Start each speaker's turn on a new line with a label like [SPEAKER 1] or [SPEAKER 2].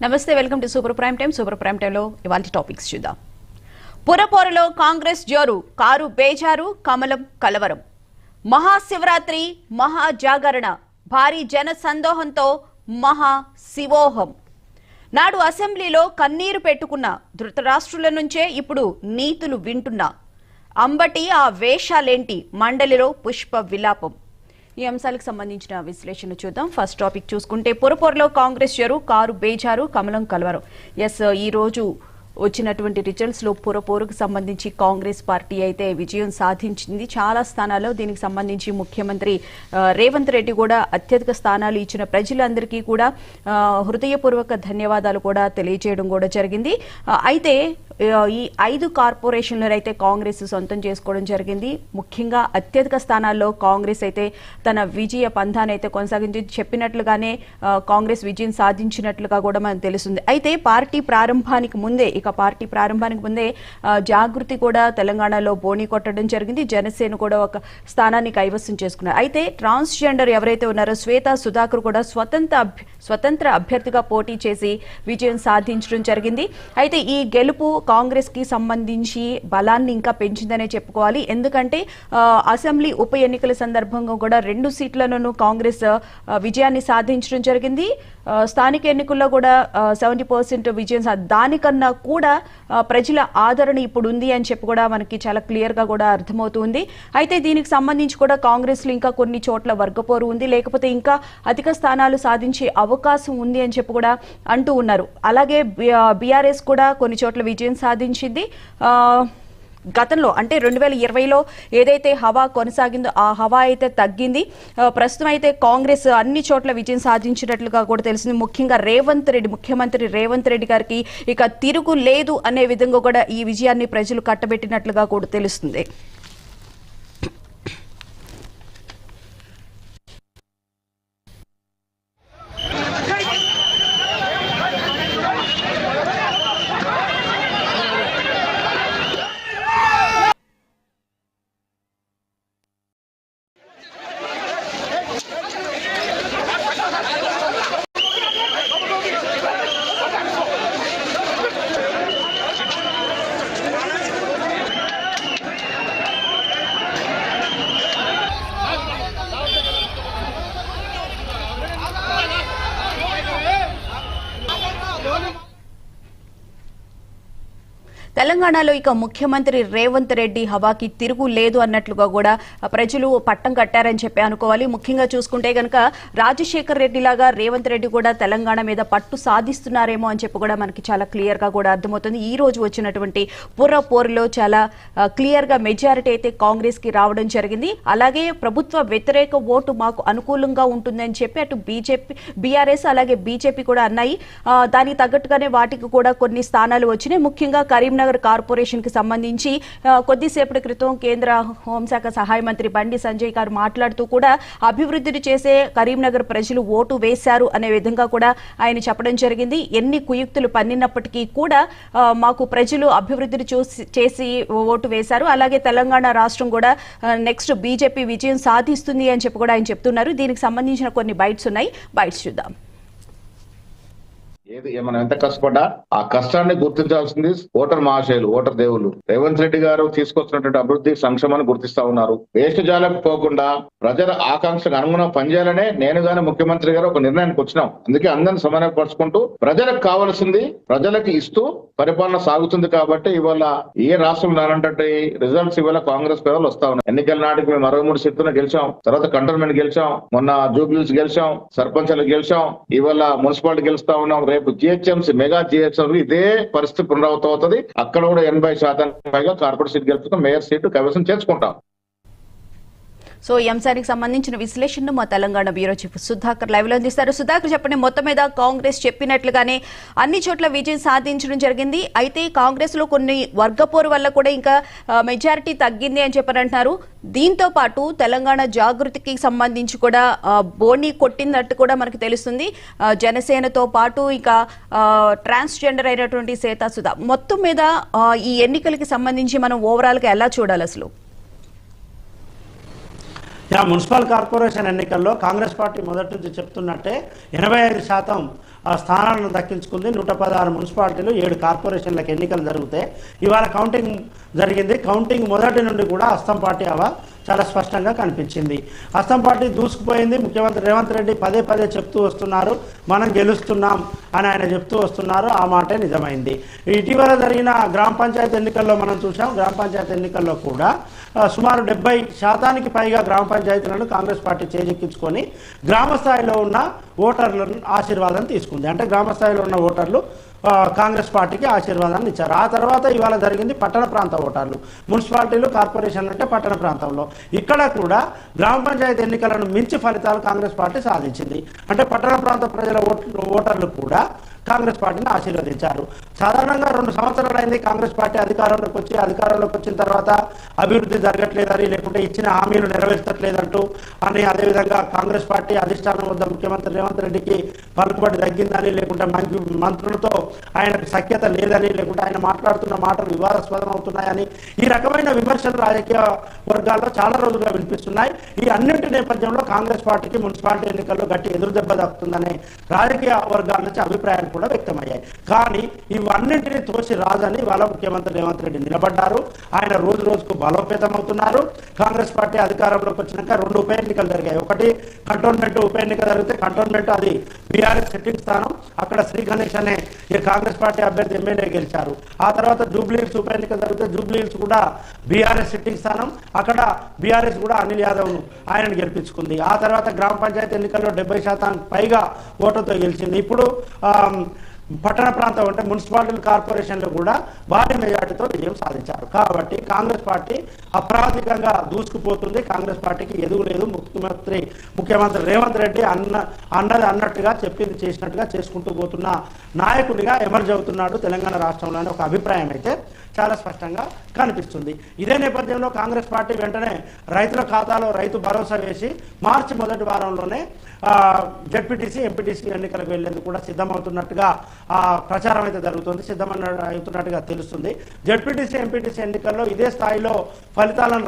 [SPEAKER 1] నమస్తే, welcome to super prime time. Super prime టైంలో ఇవాళ టాపిక్స్ చూద్దాం. పురపోరులో కాంగ్రెస్ జోరు, కారు బేజారు, కమలం కలవరం. మహాశివరాత్రి, మహా జాగరణ, భారీ జన సందోహంతో మహా శివోహం. నాడు అసెంబ్లీలో కన్నీరు పెట్టుకున్న ధృతరాష్ట్రుల నుంచే ఇప్పుడు నీతులు వింటున్నా. అంబటి ఆ వేషాలేంటి, మండలిలో పుష్ప విలాపం. ఈ అంశాలకు సంబంధించిన విశ్లేషణ చూద్దాం. ఫస్ట్ టాపిక్ చూసుకుంటే పురపోరులో కాంగ్రెస్ జోరు, కారు బేజారు, కమలం కలవరం. ఈ రోజు వచ్చినటువంటి రిజల్ట్స్ లో పురపోరుకు సంబంధించి కాంగ్రెస్ పార్టీ అయితే విజయం సాధించింది చాలా స్థానాల్లో. దీనికి సంబంధించి ముఖ్యమంత్రి రేవంత్ రెడ్డి కూడా అత్యధిక స్థానాలు ఇచ్చిన ప్రజలందరికీ కూడా హృదయపూర్వక ధన్యవాదాలు కూడా తెలియజేయడం కూడా జరిగింది. అయితే ఈ 5 కార్పొరేషన్లు అయితే కాంగ్రెస్ సొంతం చేసుకోవడం జరిగింది. ముఖ్యంగా అత్యధిక స్థానాల్లో కాంగ్రెస్ అయితే తన విజయ పంథాన్ని అయితే కొనసాగించి చెప్పినట్లుగానే కాంగ్రెస్ విజయం సాధించినట్లుగా కూడా మనకు తెలుస్తుంది. అయితే పార్టీ ప్రారంభానికి ముందే జాగృతి కూడా తెలంగాణలో బోణీ కొట్టడం జరిగింది. జనసేన కూడా ఒక స్థానాన్ని కైవసం చేసుకున్నారు. అయితే ట్రాన్స్జెండర్ ఎవరైతే ఉన్నారో శ్వేత సుధాకర్ కూడా స్వతంత్ర అభ్యర్థిగా పోటీ చేసి విజయం సాధించడం జరిగింది. అయితే ఈ గెలుపు కాంగ్రెస్ కి సంబంధించి బలాన్ని ఇంకా పెంచిందనే చెప్పుకోవాలి. ఎందుకంటే అసెంబ్లీ ఉప ఎన్నికల సందర్భంగా కూడా 2 సీట్లలోనూ కాంగ్రెస్ విజయాన్ని సాధించడం జరిగింది. స్థానిక ఎన్నికల్లో కూడా 70% విజయం దానికన్నా కూడా ప్రజల ఆదరణ ఇప్పుడు ఉంది అని చెప్పి కూడా మనకి చాలా క్లియర్ గా కూడా అర్థమవుతుంది. అయితే దీనికి సంబంధించి కూడా కాంగ్రెస్ లో ఇంకా కొన్ని చోట్ల వర్గపోరు ఉంది, లేకపోతే ఇంకా అధిక స్థానాలు సాధించే అవకాశం ఉంది అని చెప్పి కూడా అంటూ ఉన్నారు. అలాగే బీఆర్ఎస్ కూడా కొన్ని చోట్ల విజయం సాధించింది. గతంలో అంటే 2020లో ఏదైతే హవా కొనసాగిందో ఆ హవా అయితే తగ్గింది. ప్రస్తుతం అయితే కాంగ్రెస్ అన్ని చోట్ల విజయం సాధించినట్లుగా కూడా తెలిసింది. ముఖ్యంగా ముఖ్యమంత్రి రేవంత్ రెడ్డి గారికి ఇక తిరుగు లేదు అనే విధంగా కూడా ఈ విజయాన్ని ప్రజలు కట్టబెట్టినట్లుగా కూడా తెలుస్తుంది. తెలంగాణలో ఇక ముఖ్యమంత్రి రేవంత్ రెడ్డి హవాకి తిరుగు లేదు అన్నట్లుగా కూడా ప్రజలు పట్టం కట్టారని చెప్పి అనుకోవాలి. ముఖ్యంగా చూసుకుంటే కనుక రాజశేఖర్ రెడ్డి లాగా రేవంత్ రెడ్డి కూడా తెలంగాణ మీద పట్టు సాధిస్తున్నారేమో అని చెప్పి కూడా మనకి చాలా క్లియర్ గా కూడా అర్థమవుతుంది. ఈ రోజు వచ్చినటువంటి పురపోరులో చాలా క్లియర్ గా మెజారిటీ అయితే కాంగ్రెస్ కి రావడం జరిగింది. అలాగే ప్రభుత్వ వ్యతిరేక ఓటు మాకు అనుకూలంగా ఉంటుందని చెప్పి అటు బీఆర్ఎస్ అలాగే బీజేపీ కూడా అన్నాయి. దానికి తగ్గట్టుగానే వాటికి కూడా కొన్ని స్థానాలు వచ్చినాయి. ముఖ్యంగా కరీంనగర్ కార్పొరేషన్ కి సంబంధించి కొద్దిసేపటి క్రితం కేంద్ర హోంశాఖ సహాయ మంత్రి బండి సంజయ్ గారు మాట్లాడుతూ కూడా అభివృద్ధిని చేసే కరీంనగర్ ప్రజలు ఓటు వేశారు అనే విధంగా కూడా ఆయన చెప్పడం జరిగింది. ఎన్ని కుయుక్తులు పన్నినప్పటికీ కూడా మాకు ప్రజలు అభివృద్ధిని చేసి ఓటు వేశారు. అలాగే తెలంగాణ రాష్ట్రం కూడా నెక్స్ట్ బీజేపీ విజయం సాధిస్తుంది అని చెప్పి కూడా ఆయన చెప్తున్నారు. దీనికి సంబంధించిన కొన్ని బైట్స్ ఉన్నాయి, బైట్స్ చూద్దాం.
[SPEAKER 2] మనం ఎంత కష్టపడ్డా ఆ కష్టాన్ని గుర్తించాల్సింది ఓటర్ మహాశయులు, ఓటర్ దేవుళ్ళు. రేవంత్ రెడ్డి గారు తీసుకొస్తున్నటువంటి అభివృద్ధి సంక్షేమాన్ని గుర్తిస్తా ఉన్నారు. వేస్ట్ జాలకు పోకుండా ప్రజల ఆకాంక్షకు అనుగుణంగా పనిచేయాలనే నేను గాని ముఖ్యమంత్రి గారు ఒక నిర్ణయానికి వచ్చినాం. అందుకే అందరిని సమన్వయపరుచుకుంటూ ప్రజలకు కావాల్సింది ప్రజలకు ఇస్తూ పరిపాలన సాగుతుంది. కాబట్టి ఇవాళ ఏ రాష్ట్రంలో రానంటే రిజల్ట్స్ ఇవాళ కాంగ్రెస్ పేదలు వస్తా ఉన్నాయి. ఎన్నికల నాటికి మేము 63 సీట్లను గెలిచాం, తర్వాత కంటోన్మెంట్ గెలిచాం, మొన్న జూబ్లీస్ గెలిచాం, సర్పంచ్లు గెలిచాం, ఇవాళ మున్సిపాలిటీ గెలుస్తా ఉన్నాం. రేపు జిహెచ్ఎంసీ మెగా జిహెచ్ఎంసీ ఇదే పరిస్థితి పునరావృతం అవుతుంది. అక్కడ కూడా 80% పైగా కార్పొరేట్ సీట్ గెలుపుతాం, మేయర్ సీటు కైవసం చేసుకుంటాం.
[SPEAKER 1] సో ఈ అంశానికి సంబంధించిన విశ్లేషణను మా Telangana bureau chief Sudhakar live లో అందిస్తారు. సుధాకర్, చెప్పండి, మొత్తం మీద కాంగ్రెస్ చెప్పినట్లుగానే అన్ని చోట్ల విజయం సాధించడం జరిగింది. అయితే కాంగ్రెస్ లో కొన్ని వర్గపోరు వల్ల కూడా ఇంకా మెజారిటీ తగ్గింది అని చెప్పారంటున్నారు. దీంతో పాటు తెలంగాణ జాగృతికి సంబంధించి కూడా బోణీ కొట్టినట్టు కూడా మనకు తెలుస్తుంది. జనసేనతో పాటు ఇక ట్రాన్స్జెండర్ అయినటువంటి శ్వేత సుధా, మొత్తం మీద ఈ ఎన్నికలకి సంబంధించి మనం ఓవరాల్ గా ఎలా చూడాలి అసలు?
[SPEAKER 3] మున్సిపల్ కార్పొరేషన్ ఎన్నికల్లో కాంగ్రెస్ పార్టీ మొదటి నుంచి చెప్తున్నట్టే 85% స్థానాలను దక్కించుకుంది. 116 మున్సిపాలిటీలు, 7 కార్పొరేషన్లకు ఎన్నికలు జరుగుతాయి. ఇవాళ కౌంటింగ్ జరిగింది. కౌంటింగ్ మొదటి నుండి కూడా హస్తం పార్టీ చాలా స్పష్టంగా కనిపించింది. హస్తం పార్టీ దూసుకుపోయింది. ముఖ్యమంత్రి రేవంత్ రెడ్డి పదే పదే చెప్తూ వస్తున్నారు, మనం గెలుస్తున్నాం అని ఆయన చెప్తూ వస్తున్నారు. ఆ మాటే నిజమైంది. ఇటీవల జరిగిన గ్రామ పంచాయతీ ఎన్నికల్లో మనం చూసాం. గ్రామ పంచాయతీ ఎన్నికల్లో కూడా సుమారు 70% పైగా గ్రామ పంచాయతీలను కాంగ్రెస్ పార్టీ చేజెక్కించుకొని గ్రామ స్థాయిలో ఉన్న ఓటర్లను ఆశీర్వాదం తీసుకుంది. అంటే గ్రామ స్థాయిలో ఉన్న ఓటర్లు కాంగ్రెస్ పార్టీకి ఆశీర్వాదాన్ని ఇచ్చారు. ఆ తర్వాత ఇవాళ జరిగింది పట్టణ ప్రాంత ఓటర్లు. మున్సిపాలిటీలు, కార్పొరేషన్లు అంటే పట్టణ ప్రాంతంలో. ఇక్కడ కూడా గ్రామ పంచాయతీ ఎన్నికలను మించి ఫలితాలు కాంగ్రెస్ పార్టీ సాధించింది. అంటే పట్టణ ప్రాంత ప్రజల ఓటర్లు కూడా కాంగ్రెస్ పార్టీని ఆశీర్వదించారు. సాధారణంగా 2 సంవత్సరాలు అయింది కాంగ్రెస్ పార్టీ అధికారంలోకి వచ్చిన తర్వాత అభివృద్ధి జరగట్లేదని, లేకుంటే ఇచ్చిన హామీలు నెరవేర్చట్లేదంటూ అని, అదేవిధంగా కాంగ్రెస్ పార్టీ అధిష్టానం వద్ద ముఖ్యమంత్రి రేవంత్ రెడ్డికి పలుకుబడి తగ్గిందని, లేకుంటే మంత్రులతో ఆయనకు సఖ్యత లేదని, లేకుంటే ఆయన మాట్లాడుతున్న మాటలు వివాదాస్పదం అవుతున్నాయని ఈ రకమైన విమర్శలు రాజకీయ వర్గాల్లో చాలా రోజులుగా వినిపిస్తున్నాయి. ఈ అన్నింటి నేపథ్యంలో కాంగ్రెస్ పార్టీకి మున్సిపాలిటీ ఎన్నికల్లో గట్టి ఎదురుదెబ్బ దక్కుతుందనే రాజకీయ వర్గాల నుంచి అభిప్రాయాలు కూడా వ్యక్తమయ్యాయి. కానీ ఇవన్నింటినీ తోసి రాజని ఇవాళ ముఖ్యమంత్రి రేవంత్ రెడ్డి నిలబడ్డారు. ఆయన రోజు రోజుకు బలోపేతం అవుతున్నారు. కాంగ్రెస్ పార్టీ అధికారంలోకి వచ్చినాక 2 ఉప ఎన్నికలు జరిగాయి. ఒకటి కంటోన్మెంట్ ఉప ఎన్నిక జరిగితే కంటోన్మెంట్ అది బీఆర్ఎస్ సిట్టింగ్ స్థానం. అక్కడ శ్రీ గణేష్ అనే కాంగ్రెస్ పార్టీ అభ్యర్థి ఎమ్మెల్యే గెలిచారు. ఆ తర్వాత జూబ్లీహిల్స్ ఉప ఎన్నిక జరిగితే జూబ్లీహిల్స్ కూడా బీఆర్ఎస్ సిట్టింగ్ స్థానం. అక్కడ బీఆర్ఎస్ కూడా అనిల్ యాదవ్ను ఆయనను గెలిపించుకుంది. ఆ తర్వాత గ్రామ పంచాయతీ ఎన్నికల్లో 70% పైగా ఓటుతో గెలిచింది. ఇప్పుడు పట్టణ ప్రాంతం అంటే మున్సిపాలిటీ కార్పొరేషన్లు కూడా భారీ మెజార్టీతో విజయం సాధించారు. కాబట్టి కాంగ్రెస్ పార్టీ అప్రాధికంగా దూసుకుపోతుంది. కాంగ్రెస్ పార్టీకి ఎదుగులేదు. ముఖ్యమంత్రి రేవంత్ రెడ్డి అన్నది అన్నట్టుగా, చెప్పింది చేసినట్టుగా చేసుకుంటూ పోతున్న నాయకుడిగా ఎమర్జ్ అవుతున్నాడు తెలంగాణ రాష్ట్రంలోని ఒక అభిప్రాయం అయితే చాలా స్పష్టంగా కనిపిస్తుంది. ఇదే నేపథ్యంలో కాంగ్రెస్ పార్టీ వెంటనే రైతుల ఖాతాలో రైతు భరోసా వేసి మార్చి మొదటి వారంలోనే జెడ్పీటీసీ, ఎంపీటీసీ ఎన్నికలకు వెళ్లేందుకు కూడా సిద్ధమవుతున్నట్టుగా ప్రచారం అయితే జరుగుతుంది. సిద్ధమవుతున్నట్టుగా తెలుస్తుంది. జెడ్పీటీసీ, ఎంపీటీసీ ఎన్నికల్లో ఇదే స్థాయిలో ఫలితాలను